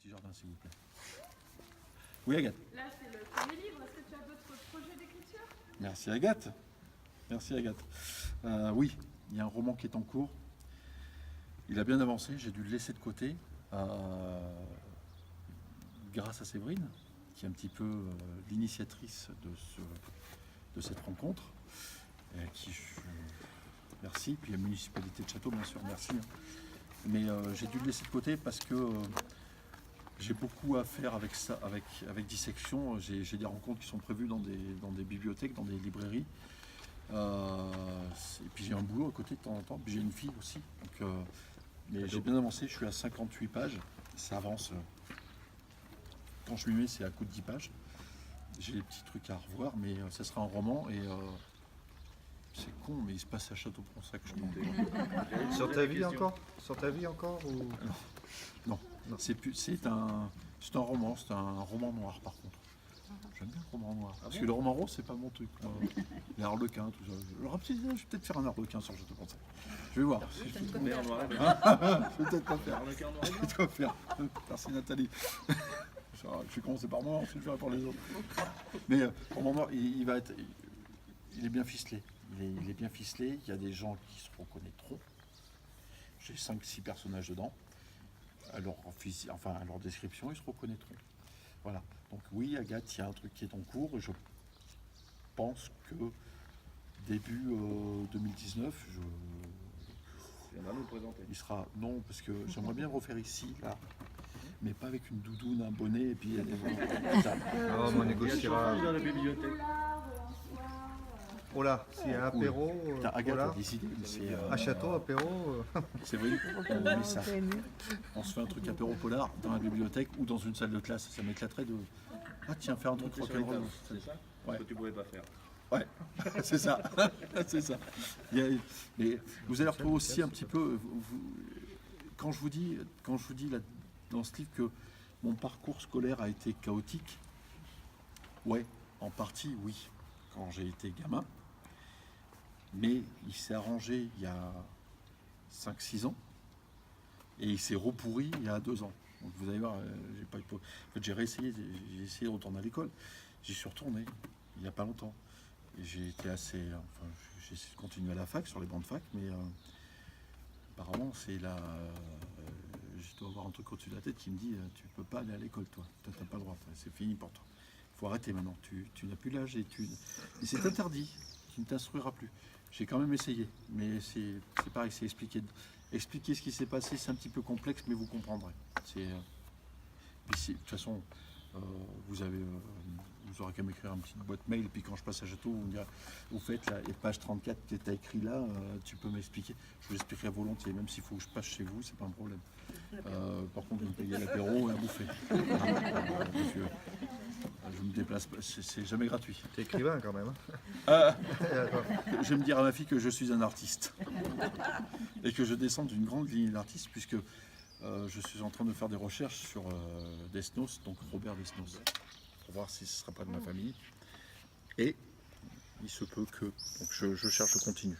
petit jardin, s'il vous plaît. Oui, Agathe. Là, c'est le premier livre. Est-ce que tu as d'autres projets d'écriture? Merci, Agathe. Merci, Agathe. Oui, il y a un roman qui est en cours. Il a bien avancé, j'ai dû le laisser de côté. Grâce à Séverine, qui est un petit peu l'initiatrice de cette rencontre. Merci. Puis la municipalité de Château, bien sûr, merci. Mais j'ai dû le laisser de côté parce que j'ai beaucoup à faire avec ça, avec Dissection. J'ai des rencontres qui sont prévues dans des bibliothèques, dans des librairies. Et puis j'ai un boulot à côté de temps en temps. Puis j'ai une fille aussi. Donc, mais j'ai bien avancé, je suis à 58 pages. Ça avance. Quand je m'y mets, c'est à coup de 10 pages. J'ai des petits trucs à revoir, mais ça sera un roman. Et c'est con, mais il se passe à Château-Pronsac, je crois. Sur ta vie encore? Sur ta vie encore ou... Non. C'est un roman, c'est un roman noir par contre. J'aime bien le roman noir. Parce que le roman rose, c'est pas mon truc. Les harlequins, tout ça. Je vais peut-être faire un harlequin sur Château-Pronsac. Je vais voir. Je vais peut-être pas faire. Je vais peut-être pas faire. Merci Nathalie. Je vais commencer par moi, ensuite je vais par les autres. Mais le roman noir, il est bien ficelé. Il est bien ficelé. Il y a des gens qui se reconnaîtront. J'ai 5-6 personnages dedans. À leur description, ils se reconnaîtront. Voilà. Donc oui, Agathe, il y a un truc qui est en cours. Et je pense que début 2019, nous présenter. Il sera... Non, parce que j'aimerais bien le refaire ici, là. Mais pas avec une doudoune, un bonnet, et puis... Non, on négociera. Dans la bibliothèque. Oh là, s'il y a un apéro, Agathe voilà. a décidé. À Château, apéro. C'est vrai, on met ça. On se fait un truc apéro polar dans la bibliothèque ou dans une salle de classe. Ça m'éclaterait de... Ah tiens, faire un truc rock'n'roll. C'est ça? Ouais. Que tu pouvais pas faire. Ouais, c'est ça. C'est ça. Mais vous allez retrouver aussi un petit peu... Quand je vous dis là, dans ce livre que mon parcours scolaire a été chaotique, ouais, en partie, oui, quand j'ai été gamin. Mais il s'est arrangé il y a 5-6 ans et il s'est repourri il y a 2 ans. Donc vous allez voir, j'ai pas eu... En fait, j'ai essayé de retourner à l'école. J'y suis retourné il n'y a pas longtemps. Et j'ai été assez... Enfin, j'ai essayé de continuer à la fac, sur les bancs de fac, mais apparemment, c'est là... je dois avoir un truc au-dessus de la tête qui me dit tu peux pas aller à l'école, toi. Toi, t'as pas le droit. C'est fini pour toi. Il faut arrêter maintenant. Tu n'as plus l'âge et c'est interdit. Tu ne t'instruiras plus. J'ai quand même essayé, mais c'est pareil, c'est expliquer ce qui s'est passé, c'est un petit peu complexe, mais vous comprendrez. De toute façon, vous aurez qu'à m'écrire une petite boîte mail, et puis quand je passe à Château, vous faites la page 34 que tu as écrit là, tu peux m'expliquer. Je vous expliquerai volontiers, même s'il faut que je passe chez vous, c'est pas un problème. Par contre, vous me payez l'apéro et à bouffer. Je me déplace pas, c'est jamais gratuit. T'es écrivain quand même. Je vais me dire à ma fille que je suis un artiste et que je descends d'une grande lignée d'artistes puisque je suis en train de faire des recherches sur Desnos, donc Robert Desnos, pour voir si ce ne sera pas de ma famille. Et il se peut que... Donc je cherche, je continue.